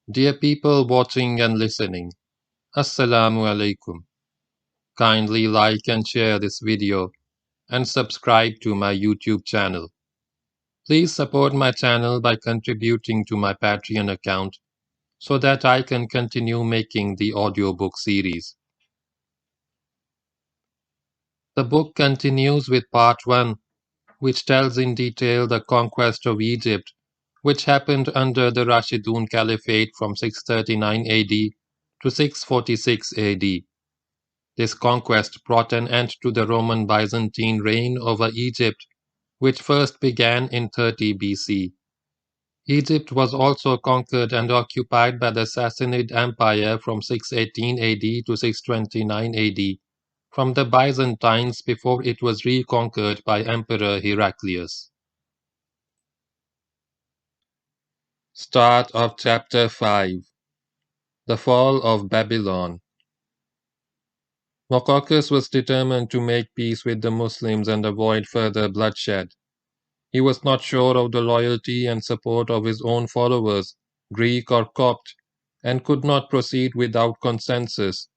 Dear people watching and listening, Assalamu alaikum. Kindly like and share this video and subscribe to my YouTube channel. Please support my channel by contributing to my Patreon account so that I can continue making the audiobook series. The book continues with part 1, which tells in detail the conquest of Egypt, which happened under the Rashiduncaliphate from 639 AD to 646 AD. This conquest brought an end to the Roman Byzantine reign over Egypt, which first began in 30 BC. Egypt was also conquered and occupied by the Sassanid Empire from 618 AD to 629 AD, from the Byzantines before it was reconquered by Emperor Heraclius. Start of Chapter 5. The Fall of Babylon. Maqauqas was determined to make peace with the Muslims and avoid further bloodshed. He was not sure of the loyalty and support of his own followers, Greek or Copt, and could not proceed without consensus,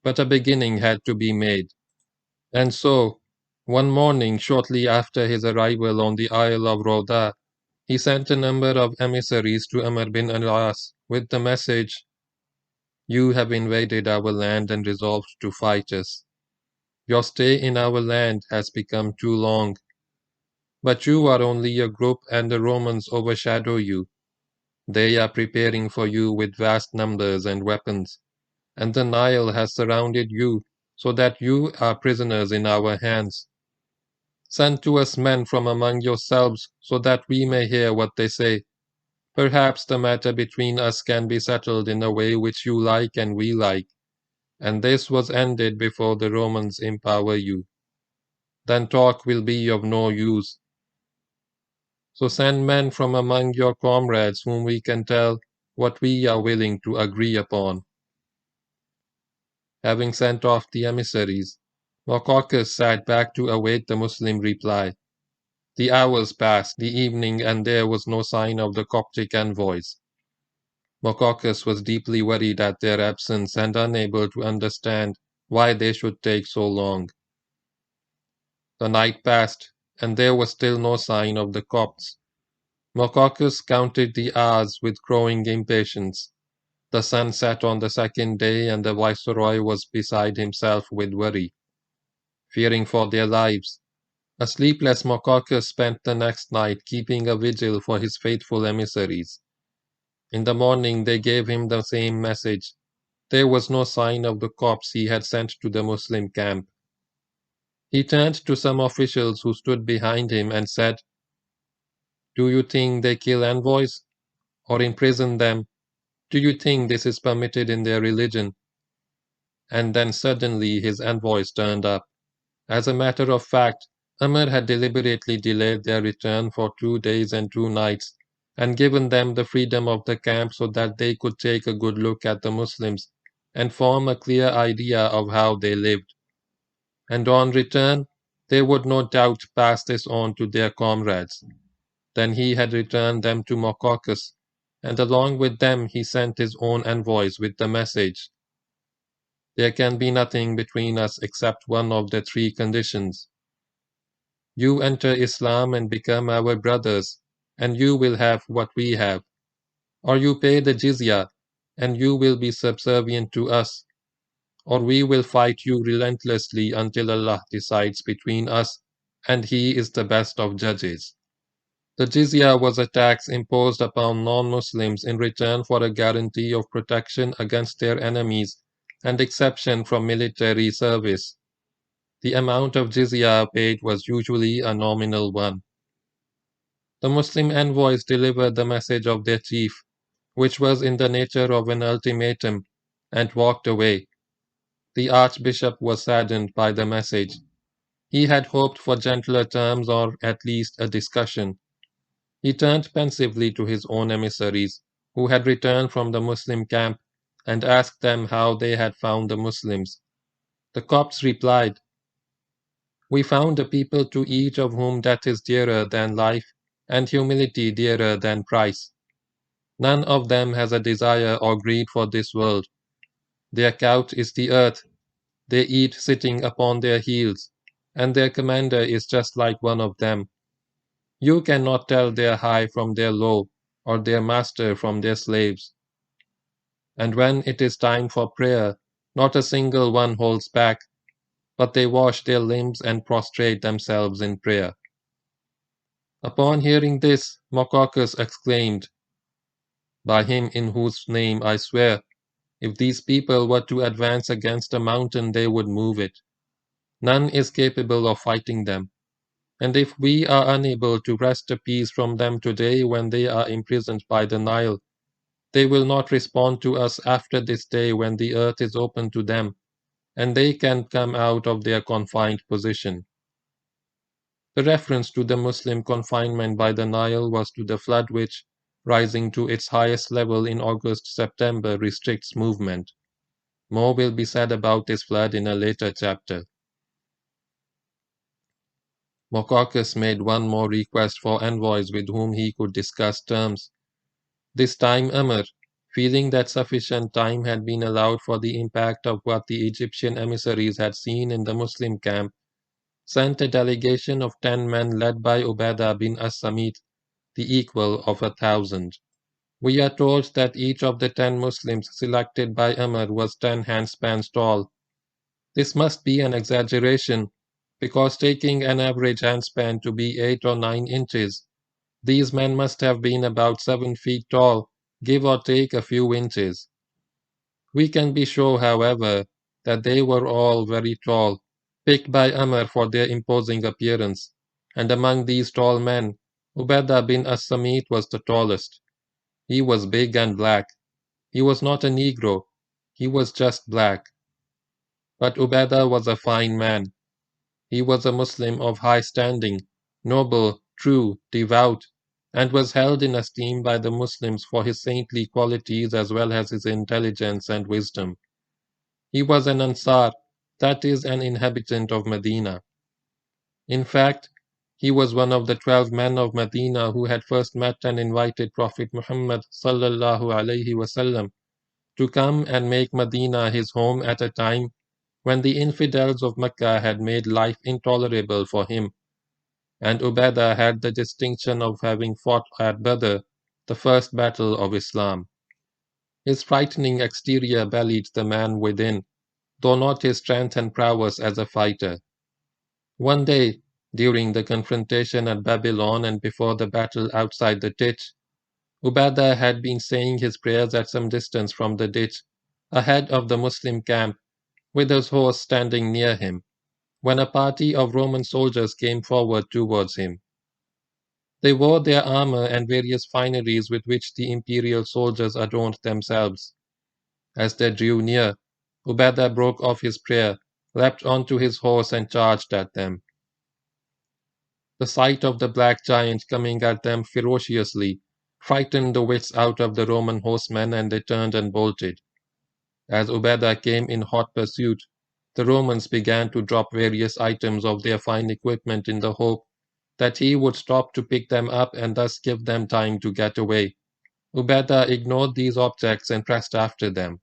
but a beginning had to be made. And so, one morning shortly after his arrival on the Isle of Rhoda, he sent a number of emissaries to amrbinalaas with the message, "You have invaded our land and resolved to fight us. Your stay in our land has become too long. But you are only a group and the Romans overshadow you. They are preparing for you with vast numbers and weapons, and the Nile has surrounded you so that you are prisoners in our hands. Send to us men from among yourselves so that we may hear what they say. Perhaps the matter between us can be settled in a way which you like and we like, and this was ended before the Romans empower you. Then talk will be of no use. So send men from among your comrades whom we can tell what we are willing to agree upon." Having sent off the emissaries, Maqauqas sat back to await the Muslim reply. The hours passed, the evening, and there was no sign of the Coptic envoys. Maqauqas was deeply worried at their absence and unable to understand why they should take so long. The night passed, and there was still no sign of the Copts. Maqauqas counted the hours with growing impatience. The sun set on the second day, and the viceroy was beside himself with worry, fearing for their lives. A sleepless Maqauqas spent the next night keeping a vigil for his faithful emissaries. In the morning they gave him the same message. There was no sign of the copts he had sent to the Muslim camp. He turned to some officials who stood behind him and said, "Do you think they kill envoys? Or imprison them? Do you think this is permitted in their religion?" And then suddenly his envoys turned up. As a matter of fact, Amr had deliberately delayed their return for 2 days and 2 nights, and given them the freedom of the camp so that they could take a good look at the Muslims and form a clear idea of how they lived. And on return, they would no doubt pass this on to their comrades. Then he had returned them to Maqauqas, and along with them he sent his own envoys with the message, "There can be nothing between us except one of the three conditions. You enter Islam and become our brothers, and you will have what we have. Or you pay the jizya, and you will be subservient to us. Or we will fight you relentlessly until Allah decides between us, and He is the best of judges." The jizya was a tax imposed upon non-Muslims in return for a guarantee of protection against their enemies and exception from military service. The amount of jizya paid was usually a nominal one. The Muslim envoys delivered the message of their chief, which was in the nature of an ultimatum, and walked away. The archbishop was saddened by the message. He had hoped for gentler terms or at least a discussion. He turned pensively to his own emissaries, who had returned from the Muslim camp, and asked them how they had found the Muslims. The Copts replied, "We found a people to each of whom death is dearer than life, and humility dearer than price." None of them has a desire or greed for this world. Their couch is the earth, they eat sitting upon their heels, and their commander is just like one of them. You cannot tell their high from their low, or their master from their slaves. And when it is time for prayer, not a single one holds back, but they wash their limbs and prostrate themselves in prayer. Upon hearing this, Maqauqas exclaimed, "By him in whose name I swear, if these people were to advance against a mountain, they would move it. None is capable of fighting them. And if we are unable to wrest a peace from them today when they are imprisoned by the Nile, they will not respond to us after this day when the earth is open to them, and they can come out of their confined position." The reference to the Muslim confinement by the Nile was to the flood which, rising to its highest level in August-September, restricts movement. More will be said about this flood in a later chapter. Maqauqas made one more request for envoys with whom he could discuss terms. This time Amr, feeling that sufficient time had been allowed for the impact of what the Egyptian emissaries had seen in the Muslim camp, sent a delegation of 10 men led by Ubadah bin as-Samit, the equal of 1,000. We are told that each of the 10 Muslims selected by Amr was 10 handspans tall. This must be an exaggeration, because taking an average handspan to be 8 or 9 inches, these men must have been about 7 feet tall, give or take a few inches. We can be sure, however, that they were all very tall, picked by Amr for their imposing appearance, and among these tall men, Ubadah bin as-Samit was the tallest. He was big and black. He was not a Negro, he was just black. But Ubadah was a fine man. He was a Muslim of high standing, noble, true, devout, and was held in esteem by the Muslims for his saintly qualities as well as his intelligence and wisdom. He was an Ansar, that is, an inhabitant of Medina. In fact, he was one of the 12 men of Medina who had first met and invited Prophet Muhammad sallallahu alaihi wasallam to come and make Medina his home at a time when the infidels of Mecca had made life intolerable for him, and Ubadah had the distinction of having fought at Badr, the first battle of Islam. His frightening exterior belied the man within, though not his strength and prowess as a fighter. One day, during the confrontation at Babylon and before the battle outside the ditch, Ubadah had been saying his prayers at some distance from the ditch, ahead of the Muslim camp, with his horse standing near him, when a party of Roman soldiers came forward towards him. They wore their armor and various fineries with which the imperial soldiers adorned themselves. As they drew near, Ubadah broke off his prayer, leapt onto his horse and charged at them. The sight of the black giant coming at them ferociously frightened the wits out of the Roman horsemen, and they turned and bolted. As Ubadah came in hot pursuit, the Romans began to drop various items of their fine equipment in the hope that he would stop to pick them up and thus give them time to get away. Ubadah ignored these objects and pressed after them.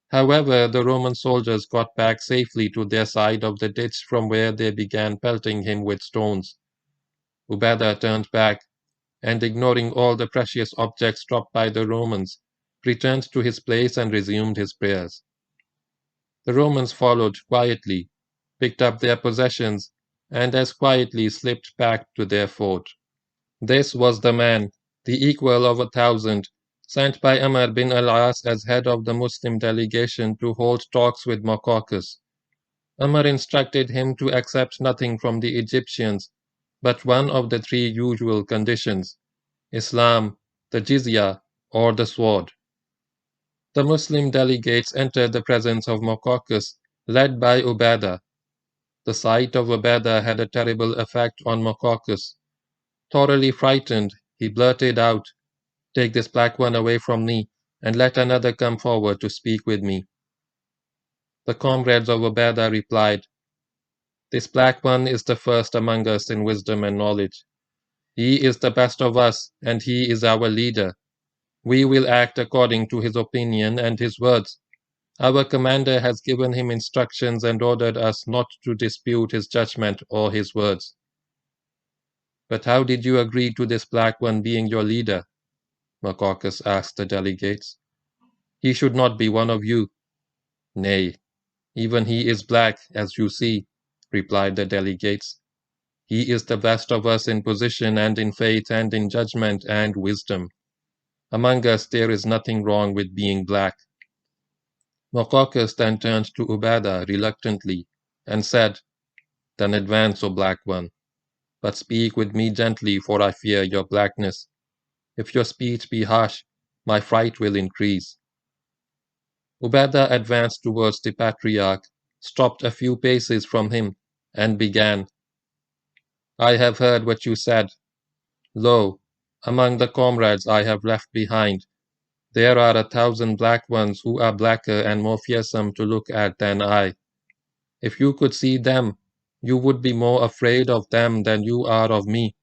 However, the Roman soldiers got back safely to their side of the ditch from where they began pelting him with stones. Ubadah turned back, and ignoring all the precious objects dropped by the Romans, returned to his place and resumed his prayers. The Romans followed quietly, picked up their possessions, and as quietly slipped back to their fort. This was the man, the equal of 1,000, sent by amrbinalaas as head of the Muslim delegation to hold talks with Maqauqas. Amr instructed him to accept nothing from the Egyptians but one of the 3 usual conditions: Islam, the jizya, or the sword. The Muslim delegates entered the presence of Maqauqas, led by Ubadah. The sight of Ubadah had a terrible effect on Maqauqas. Thoroughly frightened, he blurted out, "Take this black one away from me, and let another come forward to speak with me." The comrades of Ubadah replied, "This black one is the first among us in wisdom and knowledge. He is the best of us, and he is our leader. We will act according to his opinion and his words. Our commander has given him instructions and ordered us not to dispute his judgment or his words. But how did you agree to this black one being your leader? Maqauqas asked the delegates. He should not be one of you. Nay, even he is black, as you see, replied the delegates. He is the best of us in position and in faith and in judgment and wisdom. Among us there is nothing wrong with being black. Maqauqas then turned to Ubadah reluctantly and said, Then advance, O black one, but speak with me gently, for I fear your blackness. If your speech be harsh, my fright will increase. Ubadah advanced towards the patriarch, stopped a few paces from him, and began, I have heard what you said. Lo, among the comrades I have left behind, there are 1,000 black ones who are blacker and more fearsome to look at than I. If you could see them, you would be more afraid of them than you are of me.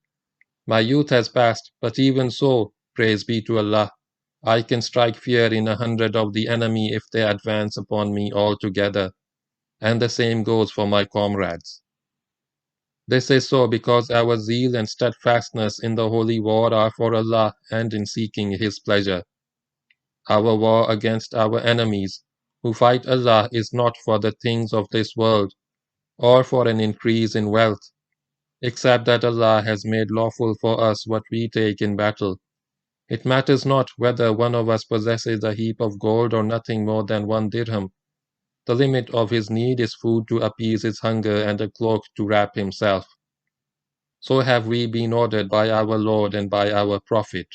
My youth has passed, but even so, praise be to Allah, I can strike fear in 100 of the enemy if they advance upon me all together, and the same goes for my comrades. This is so because our zeal and steadfastness in the holy war are for Allah and in seeking His pleasure. Our war against our enemies, who fight Allah, is not for the things of this world, or for an increase in wealth, except that Allah has made lawful for us what we take in battle. It matters not whether one of us possesses a heap of gold or nothing more than 1 dirham. The limit of his need is food to appease his hunger and a cloak to wrap himself. So have we been ordered by our Lord and by our Prophet.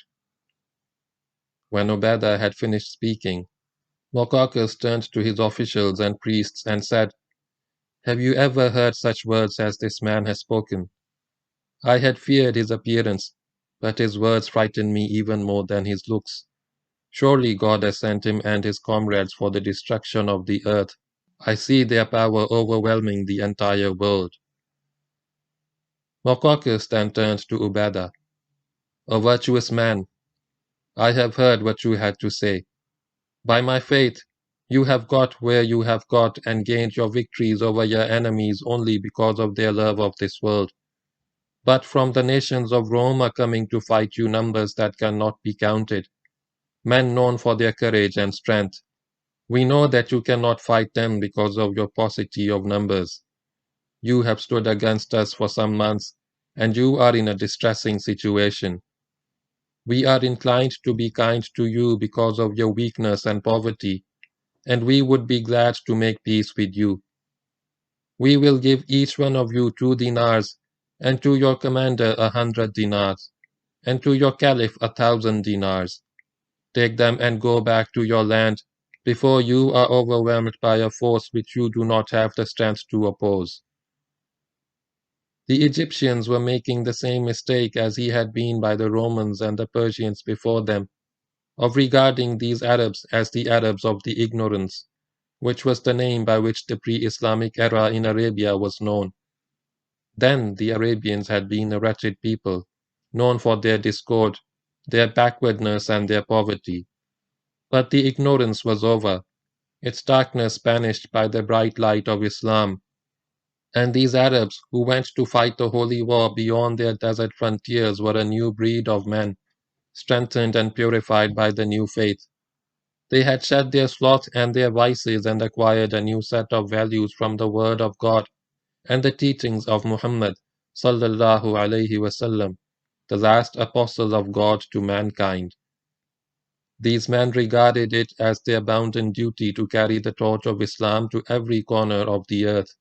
When Ubadah had finished speaking, Maqauqas turned to his officials and priests and said, Have you ever heard such words as this man has spoken? I had feared his appearance, but his words frightened me even more than his looks. Surely God has sent him and his comrades for the destruction of the earth. I see their power overwhelming the entire world. Maqauqas then turned to Ubadah. O virtuous man, I have heard what you had to say. By my faith, you have got where you have got and gained your victories over your enemies only because of their love of this world. But from the nations of Rome are coming to fight you numbers that cannot be counted, men known for their courage and strength. We know that you cannot fight them because of your paucity of numbers. You have stood against us for some months, and you are in a distressing situation. We are inclined to be kind to you because of your weakness and poverty, and we would be glad to make peace with you. We will give each one of you 2 dinars, and to your commander 100 dinars, and to your caliph 1,000 dinars. Take them and go back to your land before you are overwhelmed by a force which you do not have the strength to oppose. The Egyptians were making the same mistake as he had been by the Romans and the Persians before them, of regarding these Arabs as the Arabs of the ignorance, which was the name by which the pre-Islamic era in Arabia was known. Then the Arabians had been a wretched people, known for their discord, their backwardness and their poverty. But the ignorance was over, its darkness banished by the bright light of Islam, and these Arabs who went to fight the holy war beyond their desert frontiers were a new breed of men, strengthened and purified by the new faith. They had shed their sloth and their vices and acquired a new set of values from the word of God and the teachings of Muhammad sallallahu alaihi wasallam, the last apostle of God to mankind. These men regarded it as their bounden duty to carry the torch of Islam to every corner of the earth.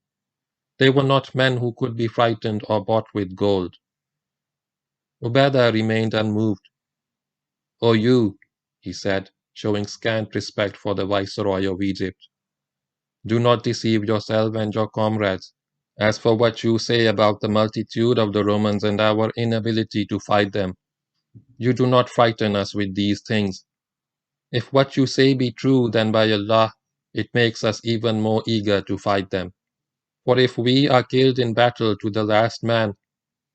They were not men who could be frightened or bought with gold. Ubadah remained unmoved. O you, he said, showing scant respect for the viceroy of Egypt, do not deceive yourself and your comrades. As for what you say about the multitude of the Romans and our inability to fight them, you do not frighten us with these things. If what you say be true, then by Allah, it makes us even more eager to fight them. For if we are killed in battle to the last man,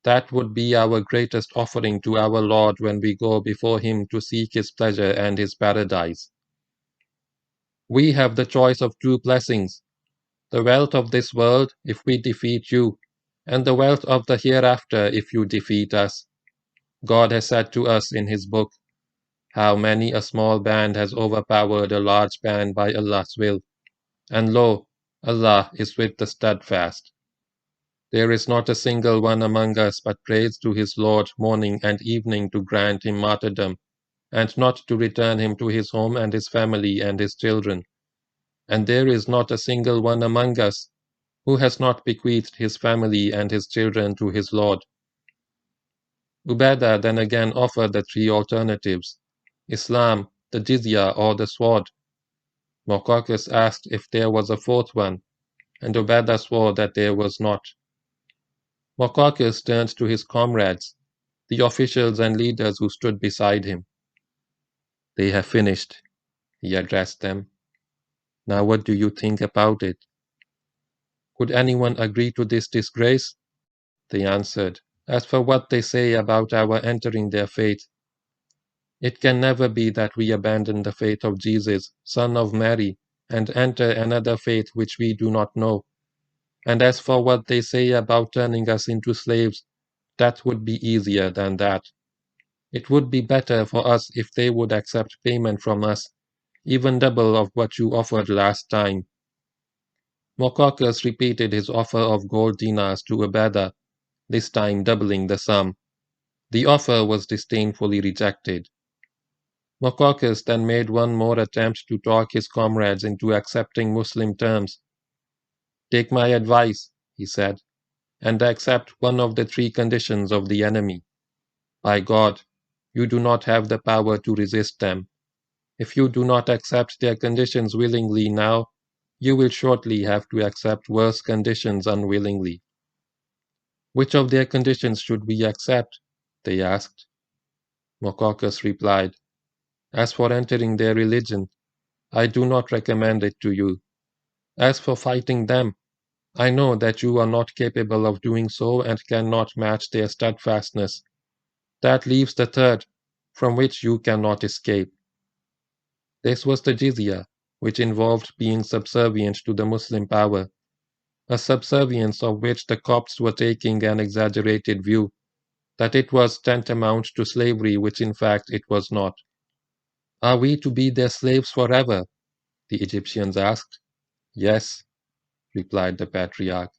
That would be our greatest offering to our Lord when we go before Him to seek His pleasure and His paradise. We have the choice of two blessings, the wealth of this world if we defeat you, and the wealth of the hereafter if you defeat us. God has said to us in His book, how many a small band has overpowered a large band by Allah's will, and lo, Allah is with the steadfast. There is not a single one among us but prays to his Lord morning and evening to grant him martyrdom, and not to return him to his home and his family and his children. And there is not a single one among us who has not bequeathed his family and his children to his Lord. Ubadah then again offered the three alternatives, Islam, the jizya, or the sword. Maqauqas asked if there was a fourth one, and Ubadah swore that there was not. Maqauqas turned to his comrades, the officials and leaders who stood beside him. They have finished, he addressed them. Now what do you think about it? Would anyone agree to this disgrace? They answered, as for what they say about our entering their faith, it can never be that we abandon the faith of Jesus, son of Mary, and enter another faith which we do not know. And as for what they say about turning us into slaves, that would be easier than that. It would be better for us if they would accept payment from us, even double of what you offered last time. Maqauqas repeated his offer of gold dinars to Ubadah, this time doubling the sum. The offer was disdainfully rejected. Maqauqas then made one more attempt to talk his comrades into accepting Muslim terms. Take my advice, he said, and accept one of the three conditions of the enemy. By God, you do not have the power to resist them. If you do not accept their conditions willingly now, you will shortly have to accept worse conditions unwillingly. Which of their conditions should we accept? They asked. Maqauqas replied, As for entering their religion, I do not recommend it to you. As for fighting them, I know that you are not capable of doing so and cannot match their steadfastness. That leaves the third, from which you cannot escape. This was the jizya, which involved being subservient to the Muslim power, a subservience of which the Copts were taking an exaggerated view, that it was tantamount to slavery, which in fact it was not. Are we to be their slaves forever? The Egyptians asked. Yes, replied the patriarch.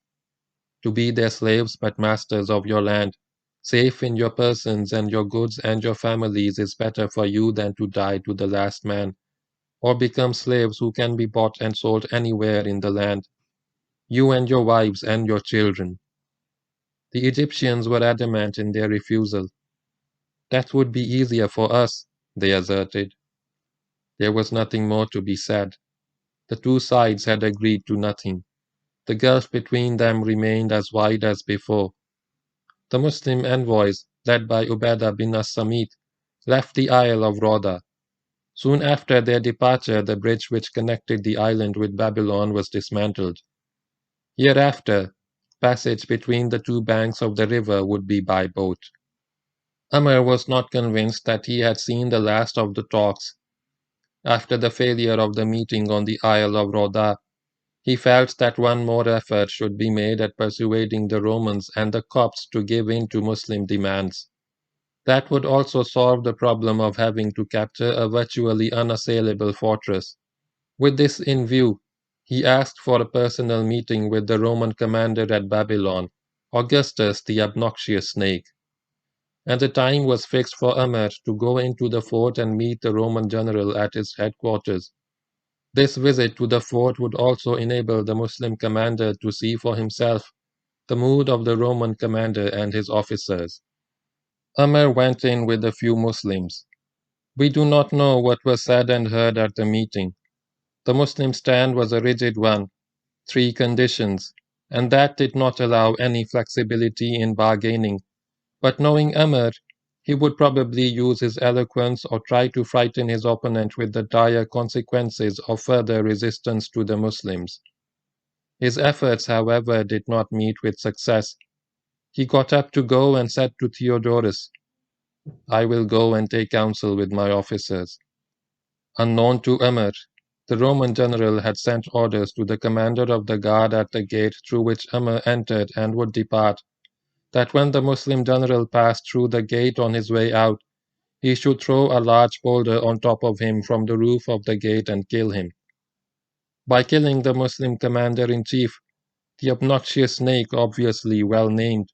To be their slaves but masters of your land, safe in your persons and your goods and your families is better for you than to die to the last man, or become slaves who can be bought and sold anywhere in the land, you and your wives and your children. The Egyptians were adamant in their refusal. That would be easier for us, they asserted. There was nothing more to be said. The two sides had agreed to nothing. The gulf between them remained as wide as before. The Muslim envoys, led by Ubadah bin as-Samit, left the Isle of Rhoda. Soon after their departure, the bridge which connected the island with Babylon was dismantled. Hereafter, passage between the two banks of the river would be by boat. Amr was not convinced that he had seen the last of the talks. After the failure of the meeting on the Isle of Rhoda, he felt that one more effort should be made at persuading the Romans and the Copts to give in to Muslim demands. That would also solve the problem of having to capture a virtually unassailable fortress. With this in view, he asked for a personal meeting with the Roman commander at Babylon, Augustus the obnoxious snake. And the time was fixed for Amr to go into the fort and meet the Roman general at his headquarters. This visit to the fort would also enable the Muslim commander to see for himself the mood of the Roman commander and his officers. Amr went in with a few Muslims. We do not know what was said and heard at the meeting. The Muslim stand was a rigid one, 3 conditions, and that did not allow any flexibility in bargaining. But knowing Amr, he would probably use his eloquence or try to frighten his opponent with the dire consequences of further resistance to the Muslims. His efforts, however, did not meet with success. He got up to go and said to Theodorus, "I will go and take counsel with my officers." Unknown to Amr, the Roman general had sent orders to the commander of the guard at the gate through which Amr entered and would depart, that when the Muslim general passed through the gate on his way out, he should throw a large boulder on top of him from the roof of the gate and kill him. By killing the Muslim commander-in-chief, the obnoxious snake, obviously well named,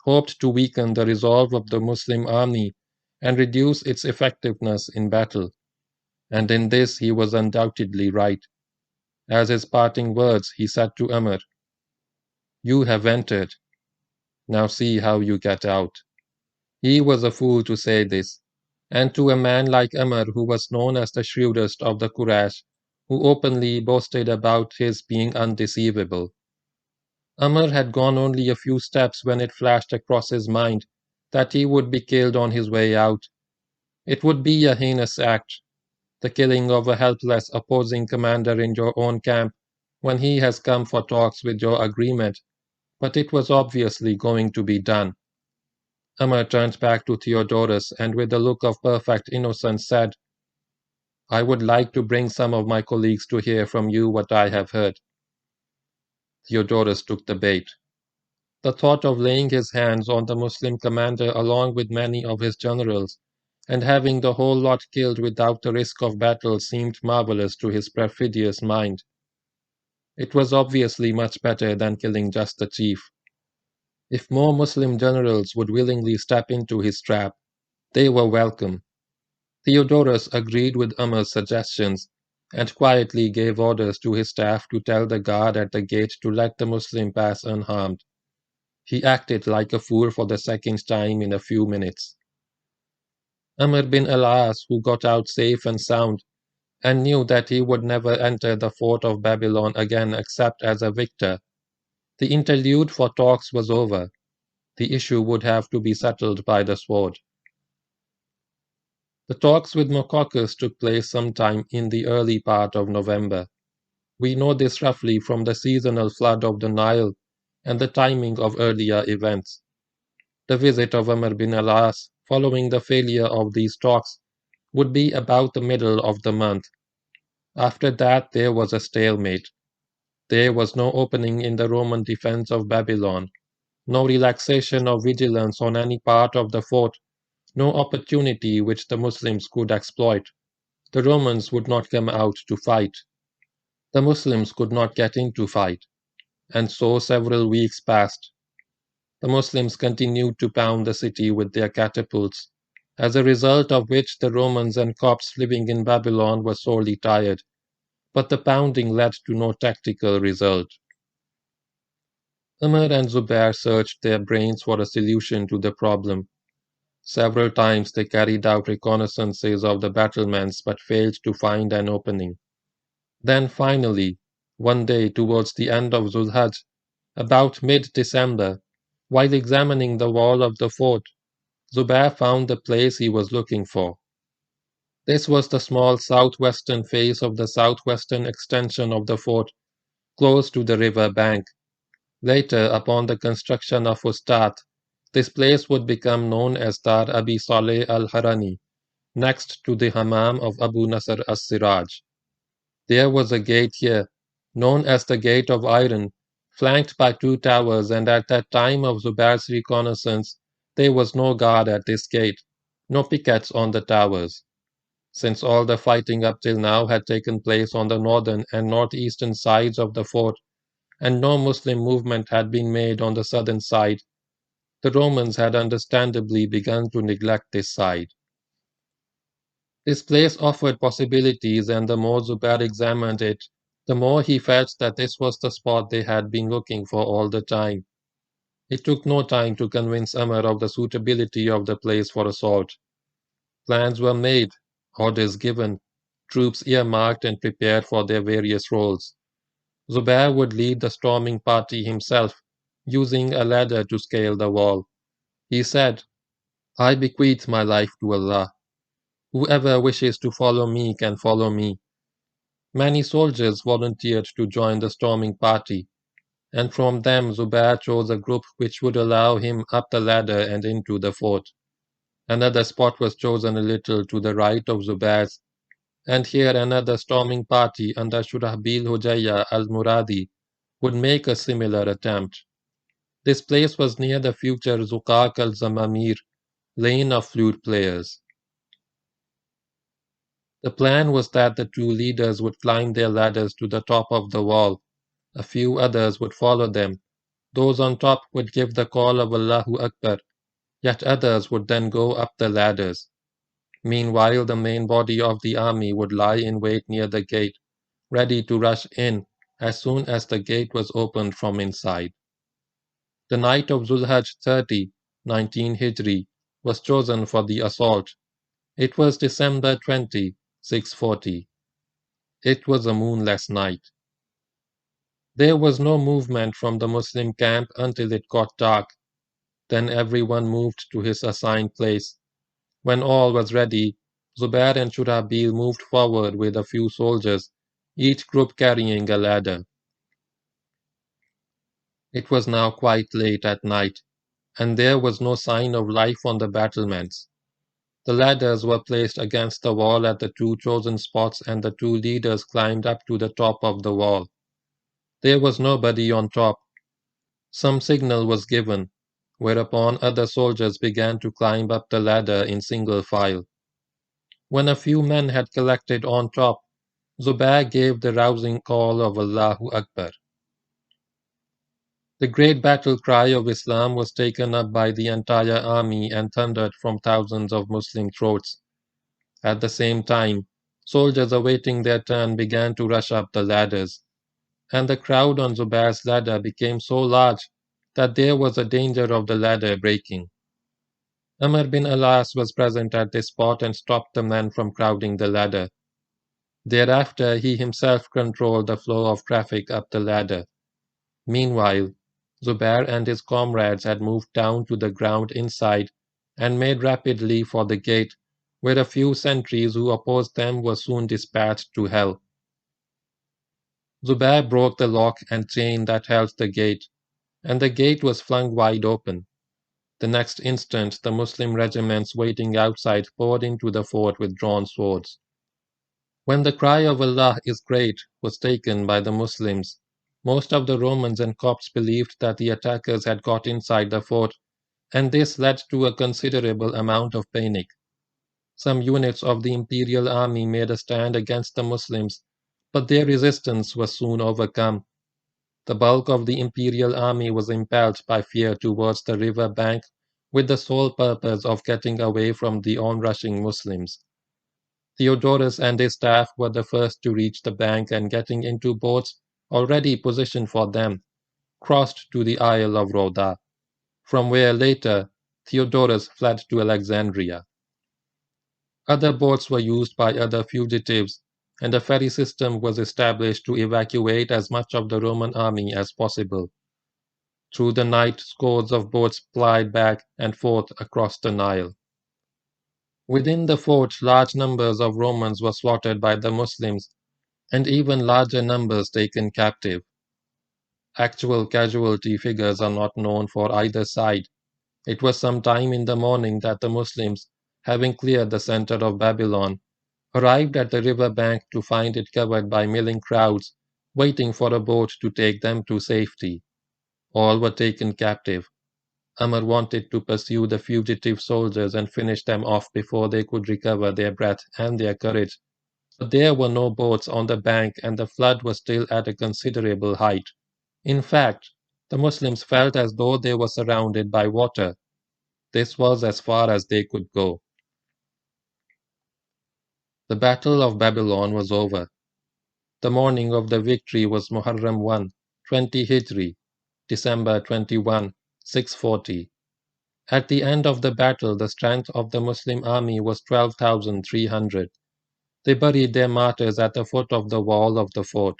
hoped to weaken the resolve of the Muslim army and reduce its effectiveness in battle. And in this he was undoubtedly right. As his parting words, he said to Amr, "You have entered. Now see how you get out." He was a fool to say this, and to a man like Amr, who was known as the shrewdest of the Quraysh, who openly boasted about his being undeceivable. Amr had gone only a few steps when it flashed across his mind that he would be killed on his way out. It would be a heinous act, the killing of a helpless opposing commander in your own camp when he has come for talks with your agreement, but it was obviously going to be done. Amr turned back to Theodorus and with a look of perfect innocence said, "I would like to bring some of my colleagues to hear from you what I have heard." Theodorus took the bait. The thought of laying his hands on the Muslim commander along with many of his generals, and having the whole lot killed without the risk of battle seemed marvelous to his perfidious mind. It was obviously much better than killing just the chief. If more Muslim generals would willingly step into his trap, they were welcome. Theodorus agreed with Amr's suggestions and quietly gave orders to his staff to tell the guard at the gate to let the Muslim pass unharmed. He acted like a fool for the second time in a few minutes. Amrbinalaas, who got out safe and sound, and knew that he would never enter the fort of Babylon again except as a victor. The interlude for talks was over. The issue would have to be settled by the sword. The talks with maqauqas took place sometime in the early part of November. We know this roughly from the seasonal flood of the Nile and the timing of earlier events. The visit of amrbinalaas, following the failure of these talks, would be about the middle of the month. After that there was a stalemate. There was no opening in the Roman defense of Babylon, no relaxation of vigilance on any part of the fort, no opportunity which the Muslims could exploit. The Romans would not come out to fight. The Muslims could not get in to fight. And so several weeks passed. The Muslims continued to pound the city with their catapults, as a result of which the Romans and Copts living in Babylon were sorely tired, but the pounding led to no tactical result. Amr and Zubair searched their brains for a solution to the problem. Several times they carried out reconnaissances of the battlements but failed to find an opening. Then finally, one day towards the end of Zulhaj, about mid-December, while examining the wall of the fort, Zubair found the place he was looking for. This was the small southwestern face of the southwestern extension of the fort, close to the river bank. Later, upon the construction of Fustat, this place would become known as Dar Abi Saleh al-Harani, next to the Hammam of Abu Nasr as-Siraj. There was a gate here, known as the Gate of Iron, flanked by two towers, and at that time of Zubair's reconnaissance, there was no guard at this gate, no pickets on the towers. Since all the fighting up till now had taken place on the northern and northeastern sides of the fort, and no Muslim movement had been made on the southern side, the Romans had understandably begun to neglect this side. This place offered possibilities, and the more Zubair examined it, the more he felt that this was the spot they had been looking for all the time. It took no time to convince Amr of the suitability of the place for assault. Plans were made, orders given, troops earmarked and prepared for their various roles. Zubair would lead the storming party himself, using a ladder to scale the wall. He said, "I bequeath my life to Allah. Whoever wishes to follow me can follow me." Many soldiers volunteered to join the storming party. and from them Zubair chose a group which would allow him up the ladder and into the fort. Another spot was chosen a little to the right of Zubair's, and here another storming party under Shurahbil Hujayya al-Muradi would make a similar attempt. This place was near the future Zuqaq al-Zamamir, lane of flute players. The plan was that the two leaders would climb their ladders to the top of the wall. A few others would follow them. Those on top would give the call of Allahu Akbar, yet others would then go up the ladders. Meanwhile, the main body of the army would lie in wait near the gate, ready to rush in as soon as the gate was opened from inside. The night of Zulhaj 30, 19 Hijri, was chosen for the assault. It was December 20, 640. It was a moonless night. There was no movement from the Muslim camp until it got dark. Then everyone moved to his assigned place. When all was ready, Zubair and Shurahbil moved forward with a few soldiers, each group carrying a ladder. It was now quite late at night, and there was no sign of life on the battlements. The ladders were placed against the wall at the two chosen spots, and the two leaders climbed up to the top of the wall. There was nobody on top. Some signal was given, whereupon other soldiers began to climb up the ladder in single file. When a few men had collected on top, Zubair gave the rousing call of Allahu Akbar. The great battle cry of Islam was taken up by the entire army and thundered from thousands of Muslim throats. At the same time, soldiers awaiting their turn began to rush up the ladders, and the crowd on Zubair's ladder became so large that there was a danger of the ladder breaking. Amrbinalaas was present at this spot and stopped the men from crowding the ladder. Thereafter, he himself controlled the flow of traffic up the ladder. Meanwhile, Zubair and his comrades had moved down to the ground inside and made rapidly for the gate, where a few sentries who opposed them were soon dispatched to hell. Zubair broke the lock and chain that held the gate, and the gate was flung wide open. The next instant, the Muslim regiments waiting outside poured into the fort with drawn swords. When the cry of Allah is great was taken by the Muslims, most of the Romans and Copts believed that the attackers had got inside the fort, and this led to a considerable amount of panic. Some units of the imperial army made a stand against the Muslims, but their resistance was soon overcome. The bulk of the imperial army was impelled by fear towards the river bank with the sole purpose of getting away from the onrushing Muslims. Theodorus and his staff were the first to reach the bank and getting into boats already positioned for them, crossed to the Isle of Rhoda, from where later Theodorus fled to Alexandria. Other boats were used by other fugitives, and a ferry system was established to evacuate as much of the Roman army as possible. Through the night, scores of boats plied back and forth across the Nile. Within the fort, large numbers of Romans were slaughtered by the Muslims, and even larger numbers taken captive. Actual casualty figures are not known for either side. It was some time in the morning that the Muslims, having cleared the center of Babylon, arrived at the river bank to find it covered by milling crowds, waiting for a boat to take them to safety. All were taken captive. Amr wanted to pursue the fugitive soldiers and finish them off before they could recover their breath and their courage. But there were no boats on the bank and the flood was still at a considerable height. In fact, the Muslims felt as though they were surrounded by water. This was as far as they could go. The Battle of Babylon was over. The morning of the victory was Muharram 1, 20 Hijri, December 21, 640. At the end of the battle, the strength of the Muslim army was 12,300. They buried their martyrs at the foot of the wall of the fort.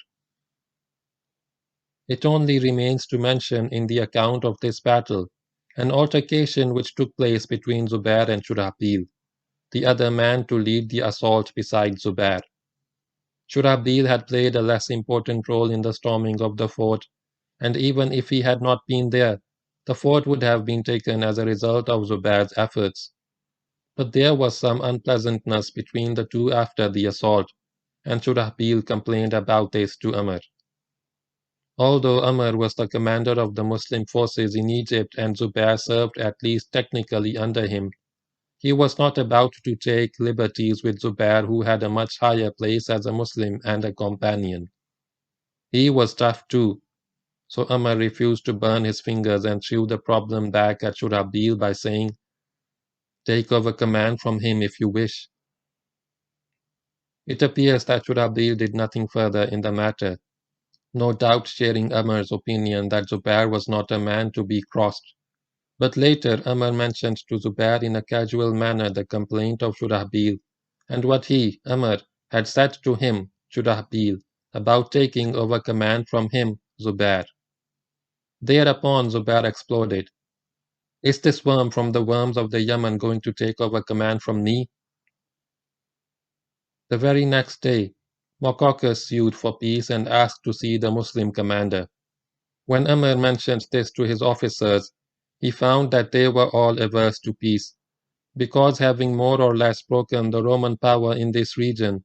It only remains to mention in the account of this battle an altercation which took place between Zubair and Shurahbil, the other man to lead the assault beside Zubair. Shurahbil had played a less important role in the storming of the fort, and even if he had not been there, the fort would have been taken as a result of Zubair's efforts. But there was some unpleasantness between the two after the assault, and Shurahbil complained about this to Amr. Although Amr was the commander of the Muslim forces in Egypt and Zubair served at least technically under him, he was not about to take liberties with Zubair, who had a much higher place as a Muslim and a companion. He was tough too, so Amr refused to burn his fingers and threw the problem back at Shurahbil by saying, "Take over command from him if you wish." It appears that Shurahbil did nothing further in the matter, no doubt sharing Amr's opinion that Zubair was not a man to be crossed. But later Amr mentioned to Zubair in a casual manner the complaint of Shurahbil, and what he, Amr, had said to him, Shurahbil, about taking over command from him, Zubair. Thereupon Zubair exploded. "Is this worm from the worms of the Yemen going to take over command from me?" The very next day, maqauqas sued for peace and asked to see the Muslim commander. When Amr mentioned this to his officers, he found that they were all averse to peace, because having more or less broken the Roman power in this region,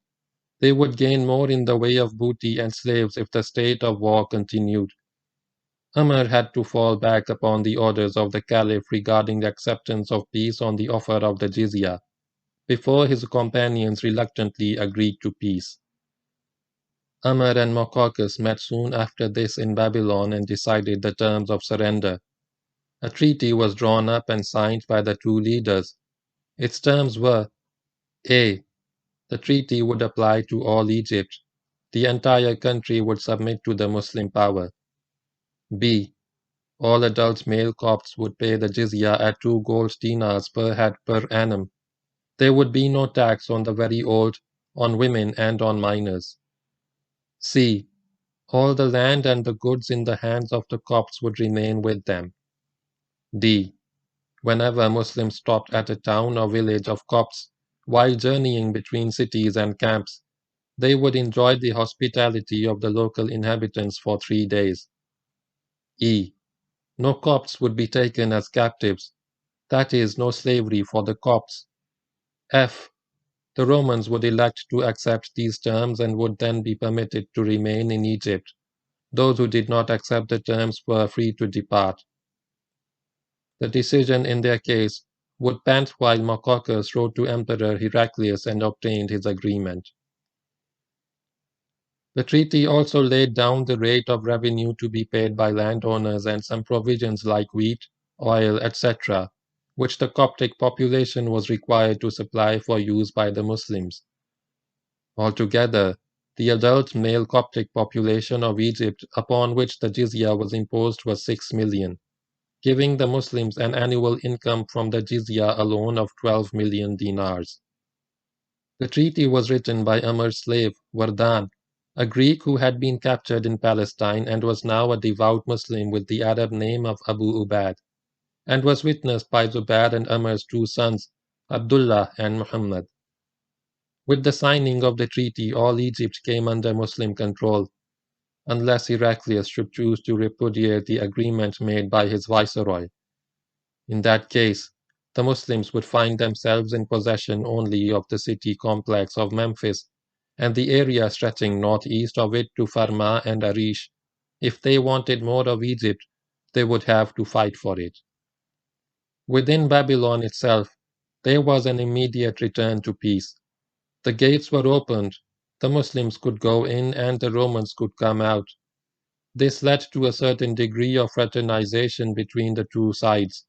they would gain more in the way of booty and slaves if the state of war continued. Amr had to fall back upon the orders of the Caliph regarding the acceptance of peace on the offer of the jizya, before his companions reluctantly agreed to peace. Amr and maqauqas met soon after this in Babylon and decided the terms of surrender. A treaty was drawn up and signed by the two leaders. Its terms were: A. The treaty would apply to all Egypt. The entire country would submit to the Muslim power. B. All adult male Copts would pay the jizya at 2 gold dinars per head per annum. There would be no tax on the very old, on women and on minors. C. All the land and the goods in the hands of the Copts would remain with them. D. Whenever Muslims stopped at a town or village of Copts, while journeying between cities and camps, they would enjoy the hospitality of the local inhabitants for 3 days. E. No Copts would be taken as captives, that is, no slavery for the Copts. F. The Romans would elect to accept these terms and would then be permitted to remain in Egypt. Those who did not accept the terms were free to depart. The decision in their case would pant while maqauqas wrote to Emperor Heraclius and obtained his agreement. The treaty also laid down the rate of revenue to be paid by landowners and some provisions like wheat, oil, etc., which the Coptic population was required to supply for use by the Muslims. Altogether, the adult male Coptic population of Egypt upon which the jizya was imposed was 6 million, giving the Muslims an annual income from the jizya alone of 12 million dinars. The treaty was written by Amr's slave, Wardan, a Greek who had been captured in Palestine and was now a devout Muslim with the Arab name of Abu Ubaid, and was witnessed by Zubair and Amr's two sons, Abdullah and Muhammad. With the signing of the treaty, all Egypt came under Muslim control, unless Heraclius should choose to repudiate the agreement made by his viceroy. In that case, the Muslims would find themselves in possession only of the city complex of Memphis and the area stretching northeast of it to Farma and Arish. If they wanted more of Egypt, they would have to fight for it. Within Babylon itself, there was an immediate return to peace. The gates were opened, the Muslims could go in and the Romans could come out. This led to a certain degree of fraternization between the two sides,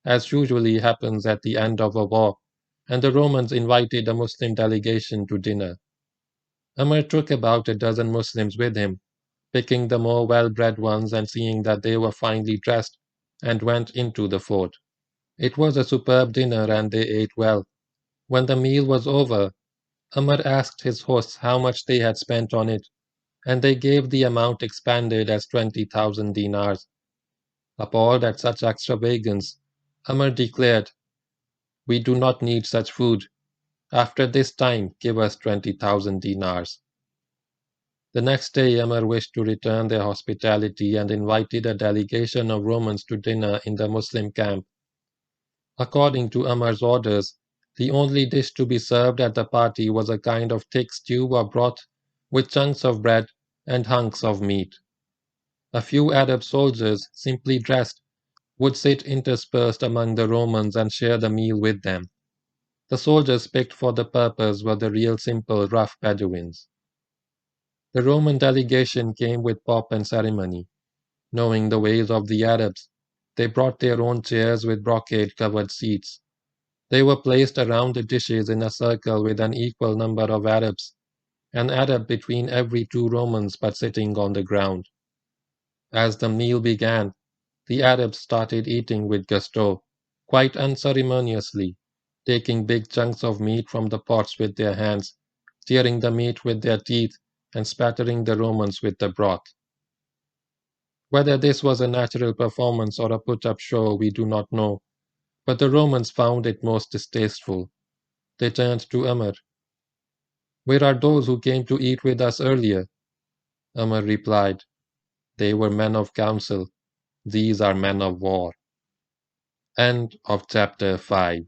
as usually happens at the end of a war, and the Romans invited a Muslim delegation to dinner. Amr took about a dozen Muslims with him, picking the more well-bred ones and seeing that they were finely dressed, and went into the fort. It was a superb dinner and they ate well. When the meal was over, Amr asked his hosts how much they had spent on it, and they gave the amount expanded as 20,000 dinars. Appalled at such extravagance, Amr declared, "We do not need such food. After this time, give us 20,000 dinars." The next day Amr wished to return their hospitality and invited a delegation of Romans to dinner in the Muslim camp. According to Amr's orders, the only dish to be served at the party was a kind of thick stew or broth with chunks of bread and hunks of meat. A few Arab soldiers, simply dressed, would sit interspersed among the Romans and share the meal with them. The soldiers picked for the purpose were the real simple, rough Bedouins. The Roman delegation came with pomp and ceremony. Knowing the ways of the Arabs, they brought their own chairs with brocade-covered seats. They were placed around the dishes in a circle with an equal number of Arabs, an Arab between every two Romans but sitting on the ground. As the meal began, the Arabs started eating with gusto, quite unceremoniously, taking big chunks of meat from the pots with their hands, tearing the meat with their teeth, and spattering the Romans with the broth. Whether this was a natural performance or a put-up show, we do not know, but the Romans found it most distasteful. They turned to Amr. "Where are those who came to eat with us earlier?" Amr replied, "They were men of counsel. These are men of war." End of chapter 5.